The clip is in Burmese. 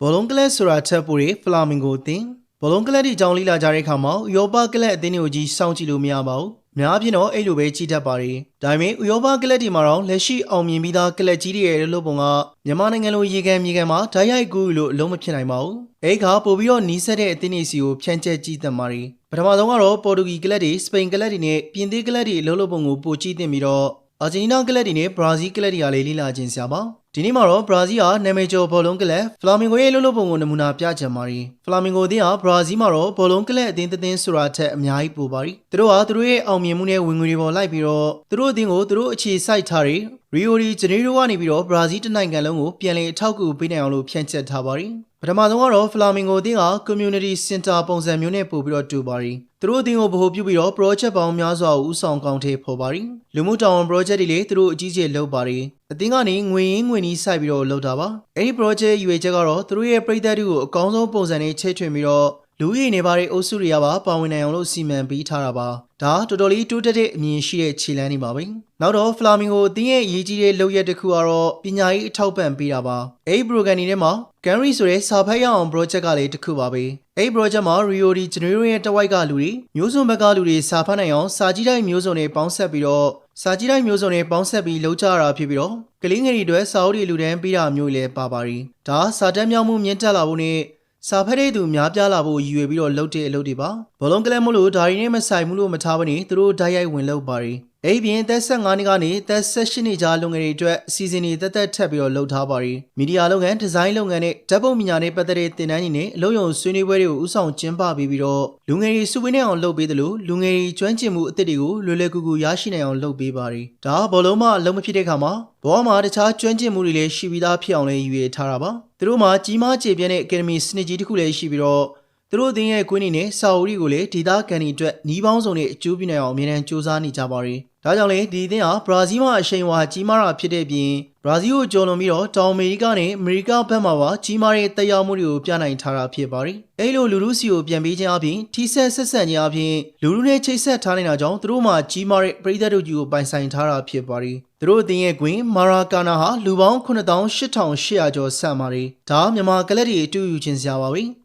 ဘောလုံးကလပ်ဆိုတာထက်ပိုတဲ့ဖလာမင်ဂိုအသင်းဘောလုံးကလပ်ဒီအကြောင်းလေ့လာကြတဲ့အခါမှာဥရောပကလပ်အသင်းတွေကိုကြီးစောင့်ကြည့်လို့မရပါဘူး။အများအားဖြင့်တော့အဲ့လိုပဲကြည့်တတ်ပါတယ်။ဒါပေမဲ့ဥရောပကလပ်ဒီမှာတော့လက်ရှိအောင်မြင်ပြီးသားကလပ်ကြီးတွေရဲ့လို့ပုံကမြန်မာနိုင်ငံလိုရေကန်မြေကန်မှာဓာတ်ရိုက်ကူးလို့အလုံးမဖြစ်နိုင်ပါဘူး။အဲ့ကပို့ပြီးတော့နီးစပ်တဲ့အသင်းတွေစီကိုဖြန့်ကျက်ကြည့်တတ်ပါတယ်။ပထမဆုံးကတော့ပေါ်တူဂီကလပ်တွေစပိန်ကလပ်တွေနဲ့ပြင်သစ်ကလပ်တွေအလုံးလို့ပုံကိုပို့ကြည့်သင့်ပြီးတော့အာဂျင်တီးနားကလပ်တွေနဲ့ဘရာဇီးကလပ်တွေကလည်းလေ့လာခြင်းစရာပါဒီနေ့မှာတော့ဘရာဇီးဟာနာမည်ကျော်ဘောလုံးကလပ်ဖလာမင်ဂိုရဲ့လှုပ်လှုပ်ပုံကိုနမူနာပြချင်ပါတယ်ဖလာမင်ဂိုအသင်းဟာဘရာဇီးမှာတော့ဘောလုံးကလပ်အသင်းတစ်ဆိုတာထက်အများကြီးပိုပါတယ်သူတို့ဟာသူတို့ရဲ့အောင်မြင်မှုနဲ့ဝင်ငွေတွေပေါ်လိုက်ပြီးတော့သူတို့အသင်းကိုသူတို့အခြေစိုက်ထားတဲ့ရီယိုဒီဂျနေရိုကနေပြီးတော့ဘရာဇီးတစ်နိုင်ငံလုံးကိုပြန်လည်အထောက်အကူပေးနိုင်အောင်လို့ဖြန့်ကျက်ထားပါတယ်ပထမဆုံးကတော့ဖလာမင်ဂိုအသင်းဟာ community center ပုံစံမျိုးနဲ့ပို့ပြီးတော့တူပါတယ်သူတို့အသင်းကိုဗဟိုပြုပြီးတော့ project ပေါင်းများစွာကိုဦးဆောင်ကောင်းထည့်ဖော်ပါတယ်လူမှုတာဝန် project တွေလည်းသူတို့အကြီးကျယ်လုပ်ပါတယ်အသင်းကနေငွေရင်းငွေနီးစိုက်ပြီးတော့လုပ်တာပါအဲ့ဒီ project ရွေချက်ကတော့သူတို့ရဲ့ပြည်သက်တွေကိုအကောင်းဆုံးပုံစံနဲ့ချိတ်ထွင်ပြီးတော့လူရည်နေပါတဲ့အုပ်စုတွေကပါဝင်နိုင်အောင်လို့စီမံပေးထားတာပါဒါတော်တော်လေးတိုးတက်တဲ့အမြင်ရှိတဲ့ခြေလှမ်းတွေပါပဲနောက်တော့ဖလာမင်ဂိုအသင်းရဲ့အရေးကြီးတဲ့လုပ်ရက်တစ်ခုကတော့ပညာရေးအထောက်ပံ့ပေးတာပါအဲ့ဒီ program တွေထဲမှာ Gary ဆိုတဲ့စာဖတ်ရအောင် project ကလည်းတစ်ခုပါပဲအဲ့ဒီ project မှာ Rio de Janeiro ရဲ့တဝိုက်ကလူတွေမျိုးစုံဘက်ကလူတွေစာဖတ်နိုင်အောင်စာကြည့်တိုင်းမျိုးစုံနဲ့ပေါင်းဆက်ပြီးတော့စာကြည့်တိုင်းမျိုးစုံနဲ့ပေါင်းဆက်ပြီးလုပ်ကြတာဖြစ်ပြီးတော့ကလေးငယ်တွေအတွက်စာအုပ်တွေလူတန်းပေးတာမျိုးလည်းပါပါတယ်ဒါစာတမ်းမြောက်မှုမြင့်တက်လာဖို့နဲ့စာဖတ်တဲ့သူများပြားလာဖို့ရည်ရွယ်ပြီးတော့လုပ်တဲ့အလုပ်တွေပါဘောလုံးကလပ်မို့လို့ဒါရီနဲ့မဆိုင်ဘူးလို့မထားဘဲနဲ့သူတို့ဓာတ်ရိုက်ဝင်လုပ်ပါတယ်အဲ့ပြင်သက်15နှစ်ကနေသက်18နှစ်ကြားလုံငယ်တွေအတွက်အစီအစဉ်တွေတက်တက်ထပ်ပြီးတော့လုပ်ထားပါတယ်မီဒီယာလုပ်ငန်းဒီဇိုင်းလုပ်ငန်းနဲ့ဓာတ်ပုံပညာနဲ့ပတ်သက်တဲ့သင်တန်းတွေနဲ့အလုပ်ရုံဆွေးနွေးပွဲတွေကိုဦးဆောင်ကျင်းပပေးပြီးတော့လူငယ်တွေစုဝေးနေအောင်လုပ်ပေးတယ်လို့လူငယ်တွေကျွမ်းကျင်မှုအသစ်တွေကိုလွယ်လွယ်ကူကူရရှိနိုင်အောင်လုပ်ပေးပါတယ်ဒါဘောလုံးမှအလုံးမဖြစ်တဲ့ခါမှာဘောမှာတခြားကျွမ်းကျင်မှုတွေလည်းရှိပြီးသားဖြစ်အောင်လည်းရည်ရွယ်ထားတာပါသူတို့မှာကြီးမားကျေပြန့်တဲ့ academy စနစ်ကြီးတစ်ခုလည်းရှိပြီးတော့သူတို့အသင်းရဲ့ကွင်းနေနဲ့စာအုပ်တွေကိုလည်းဒေသခံတွေအတွက်နှီးပေါင်းစုံနဲ့အကျိုးပြုနိုင်အောင်အမြဲတမ်းစူးစမ်းနေကြပါတယ်။ဒါကြောင့်လည်းဒီအသင်းဟာဘရာဇီးမှာအရှိန်အဝါကြီးမားတာဖြစ်တဲ့ပြင်ဘရာဇီးကိုကျော်လွန်ပြီးတော့တောင်အမေရိကနဲ့အမေရိကဘက်မှာပါကြီးမားတဲ့တက်ရောက်မှုတွေကိုပြနိုင်ထားတာဖြစ်ပါတယ်။အဲလိုလူလူစီကိုပြန်ပေးခြင်းအပြင်ထိဆက်ဆက်ဆံခြင်းအပြင်လူလူနဲ့ချိတ်ဆက်ထားနေတာကြောင့်သူတို့မှာကြီးမားတဲ့ပြည်သက်တို့ကြီးကိုပိုင်ဆိုင်ထားတာဖြစ်ပါတယ်။သူတို့အသင်းရဲ့ကွင်းမာရာကာနာဟာလူပေါင်း98,800ကျော်ဆန့်ပါတယ်။ဒါမြန်မာကလပ်တွေအတူယူခြင်းစရာပါပဲ။